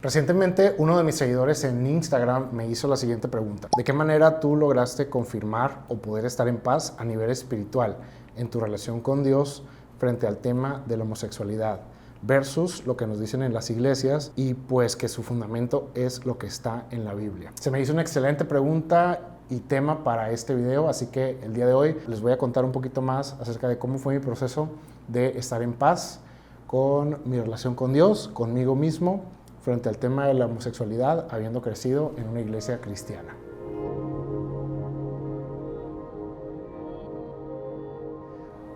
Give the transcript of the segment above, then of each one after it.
Recientemente, uno de mis seguidores en Instagram me hizo la siguiente pregunta. ¿De qué manera tú lograste confirmar o poder estar en paz a nivel espiritual en tu relación con Dios frente al tema de la homosexualidad versus lo que nos dicen en las iglesias y pues que su fundamento es lo que está en la Biblia? Se me hizo una excelente pregunta y tema para este video, así que el día de hoy les voy a contar un poquito más acerca de cómo fue mi proceso de estar en paz con mi relación con Dios, conmigo mismo, frente al tema de la homosexualidad, habiendo crecido en una iglesia cristiana.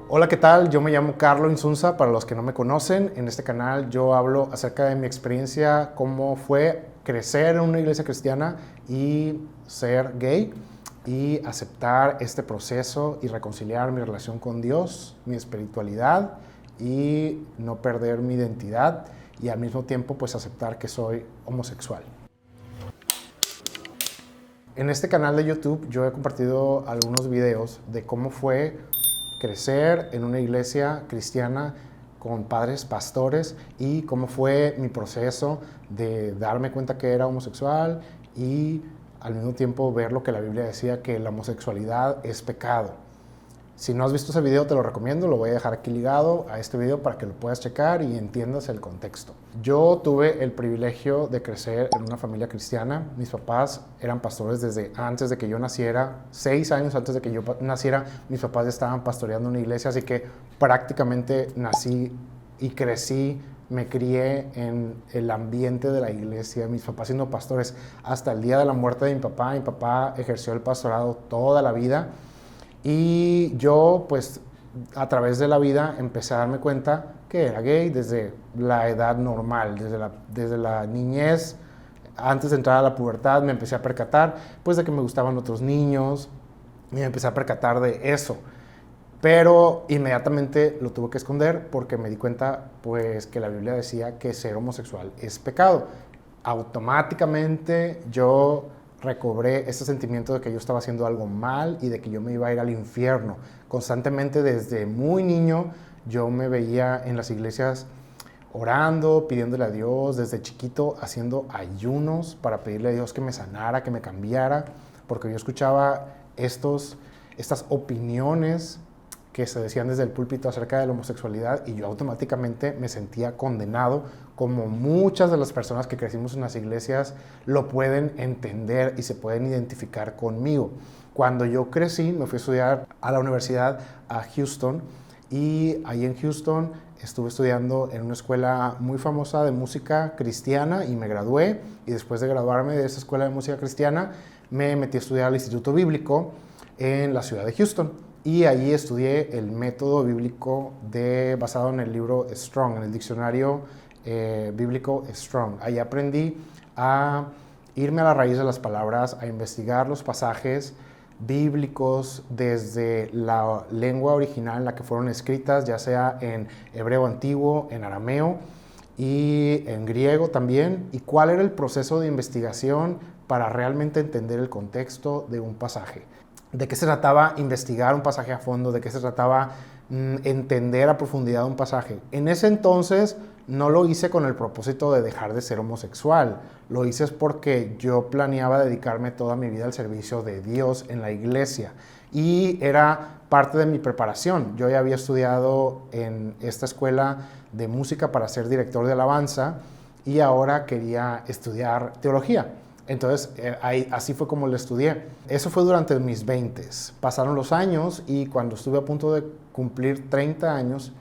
Hola, ¿qué tal? Yo me llamo Carlo Insunza, para los que no me conocen. En este canal yo hablo acerca de mi experiencia, cómo fue crecer en una iglesia cristiana y ser gay y aceptar este proceso y reconciliar mi relación con Dios, mi espiritualidad y no perder mi identidad y al mismo tiempo pues aceptar que soy homosexual. En este canal de YouTube yo he compartido algunos videos de cómo fue crecer en una iglesia cristiana con padres pastores y cómo fue mi proceso de darme cuenta que era homosexual y al mismo tiempo ver lo que la Biblia decía, que la homosexualidad es pecado. Si no has visto ese video, te lo recomiendo, lo voy a dejar aquí ligado a este video para que lo puedas checar y entiendas el contexto. Yo tuve el privilegio de crecer en una familia cristiana. Mis papás eran pastores desde antes de que yo naciera. 6 años antes de que yo naciera, mis papás ya estaban pastoreando una iglesia, así que prácticamente nací y crecí, me crié en el ambiente de la iglesia, mis papás siendo pastores hasta el día de la muerte de mi papá. Mi papá ejerció el pastorado toda la vida. Y yo, pues, a través de la vida empecé a darme cuenta que era gay desde la edad normal, desde la niñez, antes de entrar a la pubertad, me empecé a percatar, pues, de que me gustaban otros niños, y me empecé a percatar de eso. Pero inmediatamente lo tuve que esconder porque me di cuenta, pues, que la Biblia decía que ser homosexual es pecado. Automáticamente yo recobré ese sentimiento de que yo estaba haciendo algo mal y de que yo me iba a ir al infierno. Constantemente desde muy niño yo me veía en las iglesias orando, pidiéndole a Dios, desde chiquito haciendo ayunos para pedirle a Dios que me sanara, que me cambiara, porque yo escuchaba estas opiniones que se decían desde el púlpito acerca de la homosexualidad y yo automáticamente me sentía condenado, como muchas de las personas que crecimos en las iglesias lo pueden entender y se pueden identificar conmigo. Cuando yo crecí, me fui a estudiar a la universidad a Houston y ahí en Houston estuve estudiando en una escuela muy famosa de música cristiana y me gradué, y después de graduarme de esa escuela de música cristiana me metí a estudiar al Instituto Bíblico en la ciudad de Houston. Y allí estudié el método bíblico basado en el libro Strong, en el diccionario bíblico Strong. Ahí aprendí a irme a la raíz de las palabras, a investigar los pasajes bíblicos desde la lengua original en la que fueron escritas, ya sea en hebreo antiguo, en arameo y en griego también, y cuál era el proceso de investigación para realmente entender el contexto de un pasaje. ¿De qué se trataba investigar un pasaje a fondo? ¿De qué se trataba entender a profundidad un pasaje? En ese entonces no lo hice con el propósito de dejar de ser homosexual. Lo hice porque yo planeaba dedicarme toda mi vida al servicio de Dios en la iglesia. Y era parte de mi preparación. Yo ya había estudiado en esta escuela de música para ser director de alabanza y ahora quería estudiar teología. Entonces, así fue como lo estudié. Eso fue durante mis 20s. Pasaron los años y cuando estuve a punto de cumplir 30 años,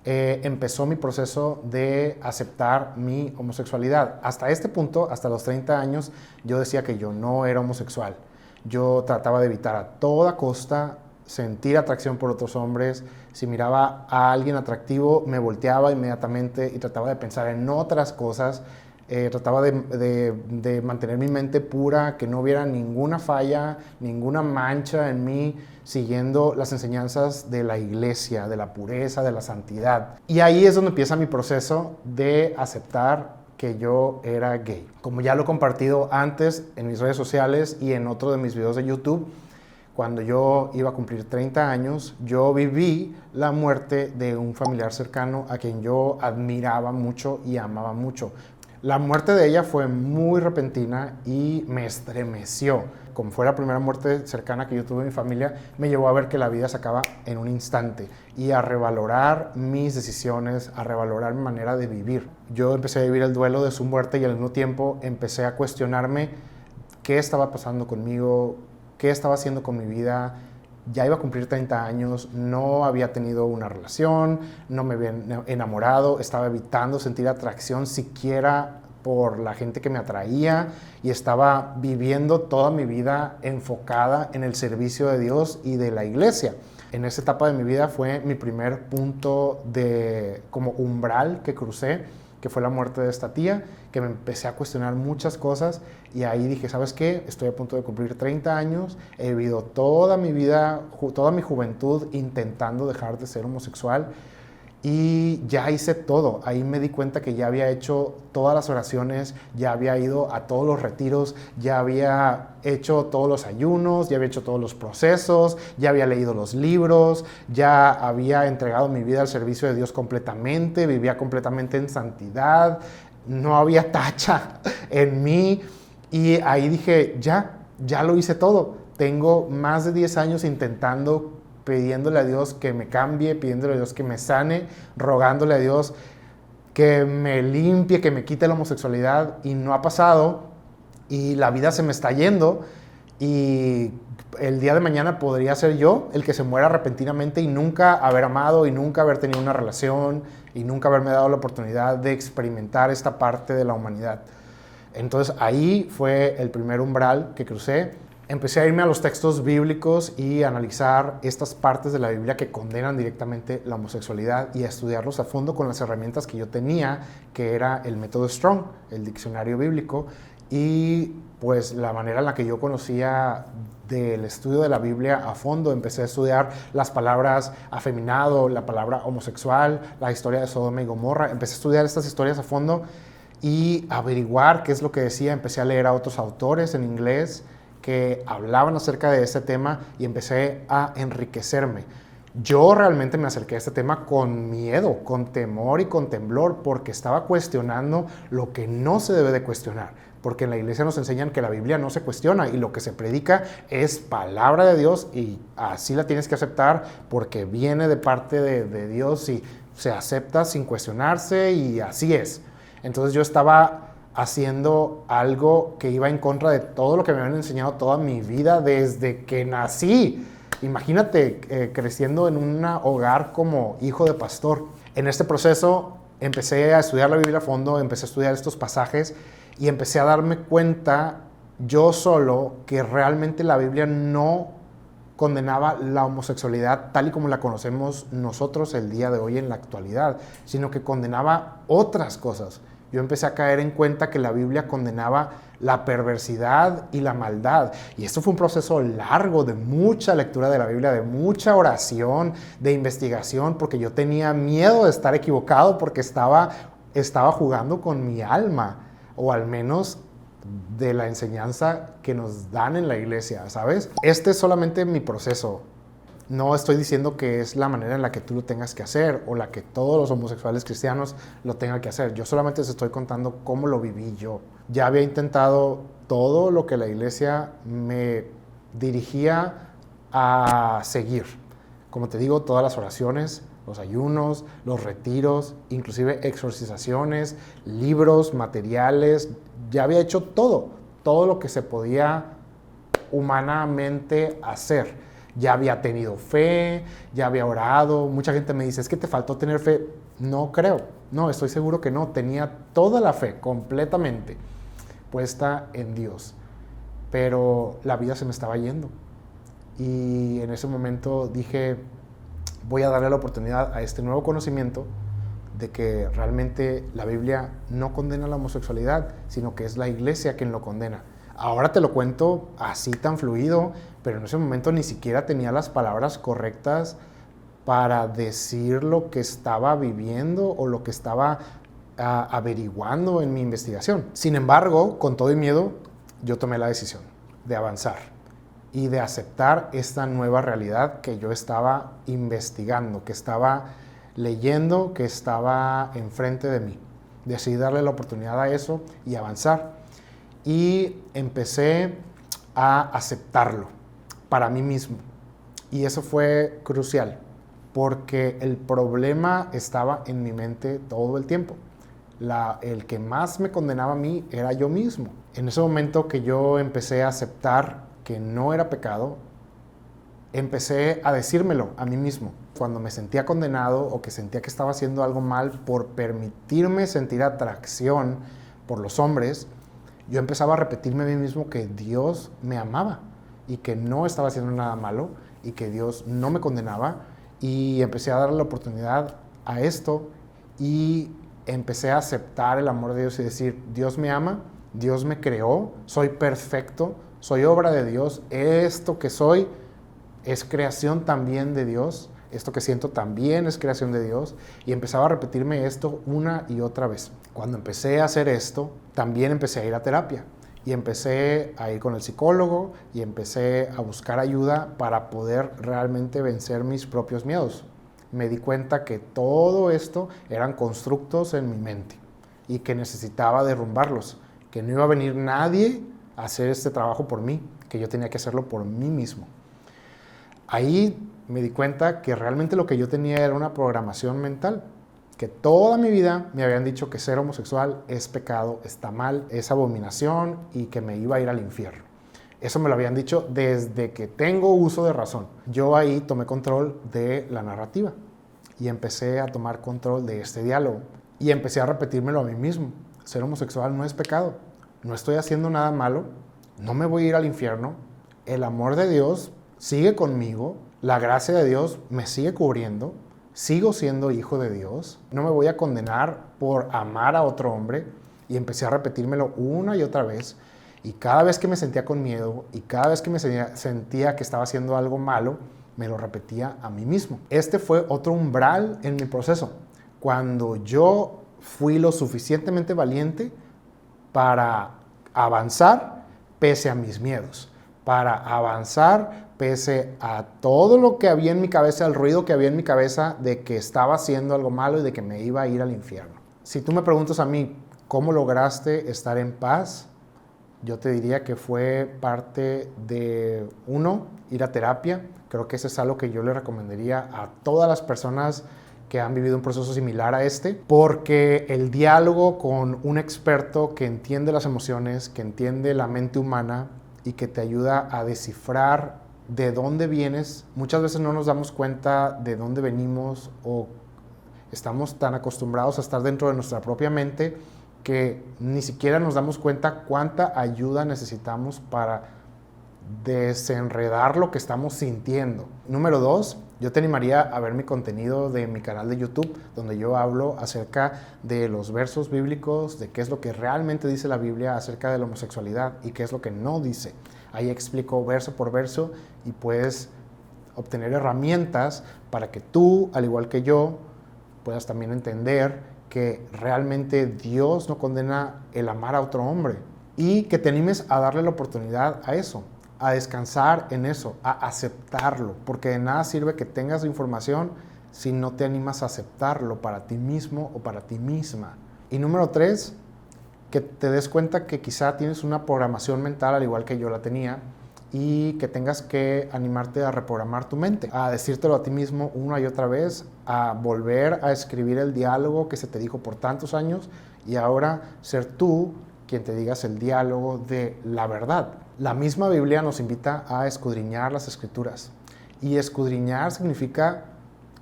empezó mi proceso de aceptar mi homosexualidad. Hasta este punto, hasta los 30 años, yo decía que yo no era homosexual. Yo trataba de evitar a toda costa sentir atracción por otros hombres. Si miraba a alguien atractivo, me volteaba inmediatamente y trataba de pensar en otras cosas. Trataba de mantener mi mente pura, que no hubiera ninguna falla, ninguna mancha en mí, siguiendo las enseñanzas de la iglesia, de la pureza, de la santidad. Y ahí es donde empieza mi proceso de aceptar que yo era gay. Como ya lo he compartido antes en mis redes sociales y en otro de mis videos de YouTube, cuando yo iba a cumplir 30 años, yo viví la muerte de un familiar cercano a quien yo admiraba mucho y amaba mucho. La muerte de ella fue muy repentina y me estremeció. Como fue la primera muerte cercana que yo tuve en mi familia, me llevó a ver que la vida se acaba en un instante y a revalorar mis decisiones, a revalorar mi manera de vivir. Yo empecé a vivir el duelo de su muerte y al mismo tiempo empecé a cuestionarme qué estaba pasando conmigo, qué estaba haciendo con mi vida. Ya iba a cumplir 30 años, no había tenido una relación, no me había enamorado, estaba evitando sentir atracción siquiera por la gente que me atraía y estaba viviendo toda mi vida enfocada en el servicio de Dios y de la iglesia. En esa etapa de mi vida fue mi primer punto de como umbral que crucé, que fue la muerte de esta tía, que me empecé a cuestionar muchas cosas y ahí dije, ¿sabes qué? Estoy a punto de cumplir 30 años, he vivido toda mi vida, toda mi juventud intentando dejar de ser homosexual y ya hice todo. Ahí me di cuenta que ya había hecho todas las oraciones, ya había ido a todos los retiros, ya había hecho todos los ayunos, ya había hecho todos los procesos, ya había leído los libros, ya había entregado mi vida al servicio de Dios completamente, vivía completamente en santidad, no había tacha en mí y ahí dije, ya lo hice todo. Tengo más de 10 años intentando, pidiéndole a Dios que me cambie, pidiéndole a Dios que me sane, rogándole a Dios que me limpie, que me quite la homosexualidad y no ha pasado y la vida se me está yendo y el día de mañana podría ser yo el que se muera repentinamente y nunca haber amado y nunca haber tenido una relación y nunca haberme dado la oportunidad de experimentar esta parte de la humanidad. Entonces ahí fue el primer umbral que crucé. Empecé a irme a los textos bíblicos y a analizar estas partes de la Biblia que condenan directamente la homosexualidad y a estudiarlos a fondo con las herramientas que yo tenía, que era el método Strong, el diccionario bíblico, y pues la manera en la que yo conocía del estudio de la Biblia a fondo. Empecé a estudiar las palabras afeminado, la palabra homosexual, la historia de Sodoma y Gomorra. Empecé a estudiar estas historias a fondo y averiguar qué es lo que decía. Empecé a leer a otros autores en inglés que hablaban acerca de este tema y empecé a enriquecerme. Yo realmente me acerqué a este tema con miedo, con temor y con temblor, porque estaba cuestionando lo que no se debe de cuestionar, porque en la iglesia nos enseñan que la Biblia no se cuestiona y lo que se predica es palabra de Dios y así la tienes que aceptar porque viene de parte de Dios y se acepta sin cuestionarse y así es. Entonces yo estaba haciendo algo que iba en contra de todo lo que me habían enseñado toda mi vida desde que nací. Imagínate creciendo en un hogar como hijo de pastor. En este proceso empecé a estudiar la Biblia a fondo, empecé a estudiar estos pasajes y empecé a darme cuenta yo solo que realmente la Biblia no condenaba la homosexualidad tal y como la conocemos nosotros el día de hoy en la actualidad, sino que condenaba otras cosas. Yo empecé a caer en cuenta que la Biblia condenaba la perversidad y la maldad. Y esto fue un proceso largo de mucha lectura de la Biblia, de mucha oración, de investigación, porque yo tenía miedo de estar equivocado porque estaba jugando con mi alma, o al menos de la enseñanza que nos dan en la iglesia, ¿sabes? Este es solamente mi proceso. No estoy diciendo que es la manera en la que tú lo tengas que hacer o la que todos los homosexuales cristianos lo tengan que hacer. Yo solamente les estoy contando cómo lo viví yo. Ya había intentado todo lo que la iglesia me dirigía a seguir. Como te digo, todas las oraciones, los ayunos, los retiros, inclusive exorcizaciones, libros, materiales. Ya había hecho todo lo que se podía humanamente hacer. Ya había tenido fe, ya había orado. Mucha gente me dice, es que te faltó tener fe. No creo, no, estoy seguro que no. Tenía toda la fe, completamente, puesta en Dios. Pero la vida se me estaba yendo. Y en ese momento dije, voy a darle la oportunidad a este nuevo conocimiento de que realmente la Biblia no condena la homosexualidad, sino que es la iglesia quien lo condena. Ahora te lo cuento así tan fluido, pero en ese momento ni siquiera tenía las palabras correctas para decir lo que estaba viviendo o lo que estaba averiguando en mi investigación. Sin embargo, con todo y miedo, yo tomé la decisión de avanzar y de aceptar esta nueva realidad que yo estaba investigando, que estaba leyendo, que estaba enfrente de mí. Decidí darle la oportunidad a eso y avanzar. Y empecé a aceptarlo para mí mismo. Y eso fue crucial, porque el problema estaba en mi mente todo el tiempo. El que más me condenaba a mí era yo mismo. En ese momento que yo empecé a aceptar que no era pecado, empecé a decírmelo a mí mismo. Cuando me sentía condenado o que sentía que estaba haciendo algo mal por permitirme sentir atracción por los hombres, yo empezaba a repetirme a mí mismo que Dios me amaba y que no estaba haciendo nada malo y que Dios no me condenaba, y empecé a darle la oportunidad a esto y empecé a aceptar el amor de Dios y decir, Dios me ama, Dios me creó, soy perfecto, soy obra de Dios, esto que soy es creación también de Dios, esto que siento también es creación de Dios, y empezaba a repetirme esto una y otra vez. Cuando empecé a hacer esto, también empecé a ir a terapia y empecé a ir con el psicólogo y empecé a buscar ayuda para poder realmente vencer mis propios miedos. Me di cuenta que todo esto eran constructos en mi mente y que necesitaba derrumbarlos, que no iba a venir nadie a hacer este trabajo por mí, que yo tenía que hacerlo por mí mismo. Ahí me di cuenta que realmente lo que yo tenía era una programación mental, que toda mi vida me habían dicho que ser homosexual es pecado, está mal, es abominación y que me iba a ir al infierno. Eso me lo habían dicho desde que tengo uso de razón. Yo ahí tomé control de la narrativa y empecé a tomar control de este diálogo y empecé a repetírmelo a mí mismo. Ser homosexual no es pecado, no estoy haciendo nada malo, no me voy a ir al infierno, el amor de Dios sigue conmigo, la gracia de Dios me sigue cubriendo, sigo siendo hijo de Dios, no me voy a condenar por amar a otro hombre. Y empecé a repetírmelo una y otra vez. Y cada vez que me sentía con miedo y cada vez que me sentía que estaba haciendo algo malo, me lo repetía a mí mismo. Este fue otro umbral en mi proceso. Cuando yo fui lo suficientemente valiente para avanzar pese a mis miedos, para avanzar pese a todo lo que había en mi cabeza, el ruido que había en mi cabeza de que estaba haciendo algo malo y de que me iba a ir al infierno. Si tú me preguntas a mí, ¿cómo lograste estar en paz? Yo te diría que fue parte de, uno, ir a terapia. Creo que eso es algo que yo le recomendaría a todas las personas que han vivido un proceso similar a este, porque el diálogo con un experto que entiende las emociones, que entiende la mente humana y que te ayuda a descifrar de dónde vienes. Muchas veces no nos damos cuenta de dónde venimos o estamos tan acostumbrados a estar dentro de nuestra propia mente que ni siquiera nos damos cuenta cuánta ayuda necesitamos para desenredar lo que estamos sintiendo. Número 2, yo te animaría a ver mi contenido de mi canal de YouTube, donde yo hablo acerca de los versos bíblicos, de qué es lo que realmente dice la Biblia acerca de la homosexualidad y qué es lo que no dice. Ahí explico verso por verso y puedes obtener herramientas para que tú, al igual que yo, puedas también entender que realmente Dios no condena el amar a otro hombre y que te animes a darle la oportunidad a eso, a descansar en eso, a aceptarlo, porque de nada sirve que tengas información si no te animas a aceptarlo para ti mismo o para ti misma. Y número 3, que te des cuenta que quizá tienes una programación mental al igual que yo la tenía y que tengas que animarte a reprogramar tu mente, a decírtelo a ti mismo una y otra vez, a volver a escribir el diálogo que se te dijo por tantos años y ahora ser tú quien te digas el diálogo de la verdad. La misma Biblia nos invita a escudriñar las Escrituras y escudriñar significa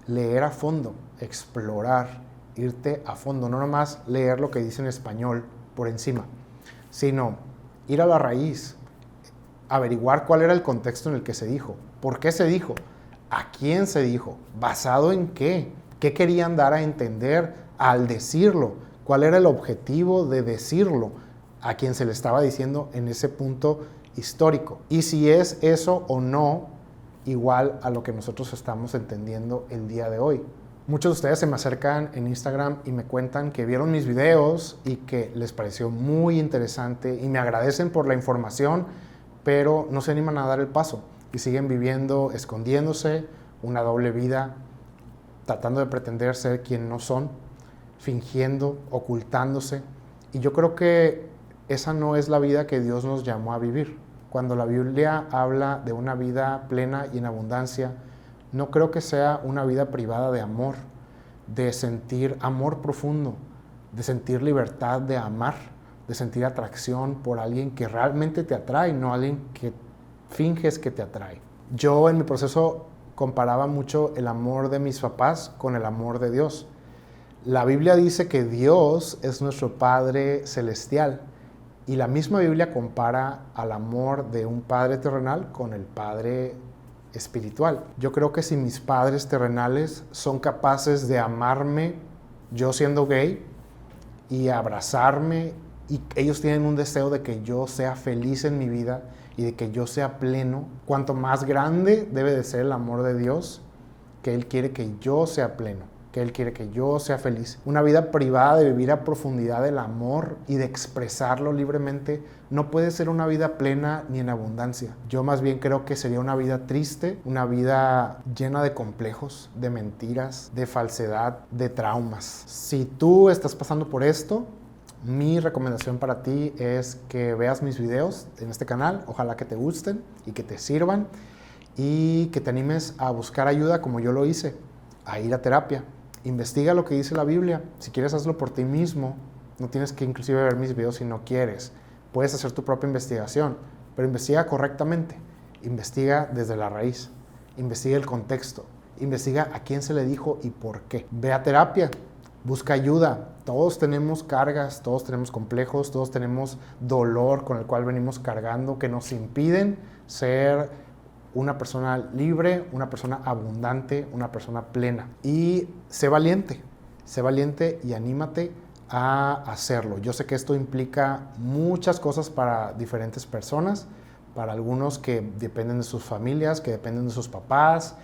leer a fondo, explorar, irte a fondo, no nomás leer lo que dice en español por encima, sino ir a la raíz, averiguar cuál era el contexto en el que se dijo, por qué se dijo, a quién se dijo, basado en qué querían dar a entender al decirlo, cuál era el objetivo de decirlo, a quien se le estaba diciendo en ese punto histórico, y si es eso o no igual a lo que nosotros estamos entendiendo el día de hoy. Muchos de ustedes se me acercan en Instagram y me cuentan que vieron mis videos y que les pareció muy interesante y me agradecen por la información, pero no se animan a dar el paso y siguen viviendo, escondiéndose, una doble vida, tratando de pretender ser quien no son. fingiendo, ocultándose. Y yo creo que esa no es la vida que Dios nos llamó a vivir. Cuando la Biblia habla de una vida plena y en abundancia, no creo que sea una vida privada de amor, de sentir amor profundo, de sentir libertad de amar, de sentir atracción por alguien que realmente te atrae, no alguien que finges que te atrae. Yo en mi proceso comparaba mucho el amor de mis papás con el amor de Dios. La Biblia dice que Dios es nuestro Padre celestial y la misma Biblia compara al amor de un padre terrenal con el Padre espiritual. Yo creo que si mis padres terrenales son capaces de amarme yo siendo gay y abrazarme, y ellos tienen un deseo de que yo sea feliz en mi vida y de que yo sea pleno, cuanto más grande debe de ser el amor de Dios, que Él quiere que yo sea pleno, que Él quiere que yo sea feliz. Una vida privada de vivir a profundidad el amor y de expresarlo libremente no puede ser una vida plena ni en abundancia. Yo más bien creo que sería una vida triste, una vida llena de complejos, de mentiras, de falsedad, de traumas. Si tú estás pasando por esto, mi recomendación para ti es que veas mis videos en este canal, ojalá que te gusten y que te sirvan y que te animes a buscar ayuda como yo lo hice, a ir a terapia. Investiga lo que dice la Biblia. Si quieres, hazlo por ti mismo. No tienes que inclusive ver mis videos si no quieres. Puedes hacer tu propia investigación, pero investiga correctamente. Investiga desde la raíz. Investiga el contexto. Investiga a quién se le dijo y por qué. Ve a terapia. Busca ayuda. Todos tenemos cargas, todos tenemos complejos, todos tenemos dolor con el cual venimos cargando que nos impiden ser una persona libre, una persona abundante, una persona plena. Y sé valiente y anímate a hacerlo. Yo sé que esto implica muchas cosas para diferentes personas, para algunos que dependen de sus familias, que dependen de sus papás,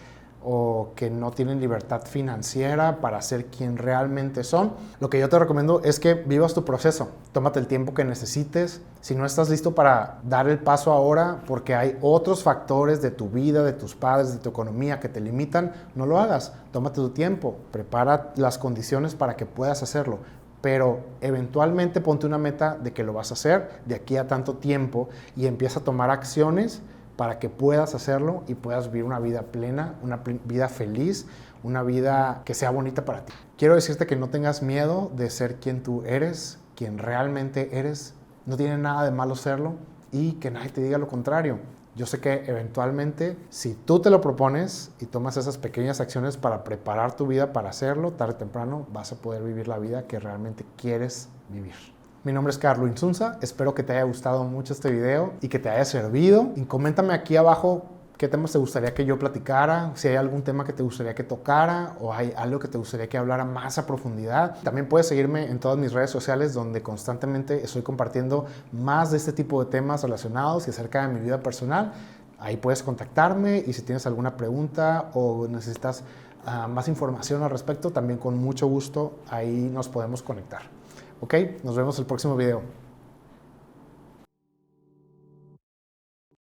o que no tienen libertad financiera para ser quien realmente son. Lo que yo te recomiendo es que vivas tu proceso. Tómate el tiempo que necesites. Si no estás listo para dar el paso ahora porque hay otros factores de tu vida, de tus padres, de tu economía que te limitan, no lo hagas. Tómate tu tiempo. Prepara las condiciones para que puedas hacerlo. Pero eventualmente ponte una meta de que lo vas a hacer de aquí a tanto tiempo y empieza a tomar acciones para que puedas hacerlo y puedas vivir una vida plena, una vida feliz, una vida que sea bonita para ti. Quiero decirte que no tengas miedo de ser quien tú eres, quien realmente eres. No tiene nada de malo serlo y que nadie te diga lo contrario. Yo sé que eventualmente, si tú te lo propones y tomas esas pequeñas acciones para preparar tu vida para hacerlo, tarde o temprano vas a poder vivir la vida que realmente quieres vivir. Mi nombre es Carlo Insunza, espero que te haya gustado mucho este video y que te haya servido. Y coméntame aquí abajo qué temas te gustaría que yo platicara, si hay algún tema que te gustaría que tocara o hay algo que te gustaría que hablara más a profundidad. También puedes seguirme en todas mis redes sociales donde constantemente estoy compartiendo más de este tipo de temas relacionados y acerca de mi vida personal. Ahí puedes contactarme y si tienes alguna pregunta o necesitas más información al respecto, también con mucho gusto ahí nos podemos conectar. Ok, nos vemos el próximo video.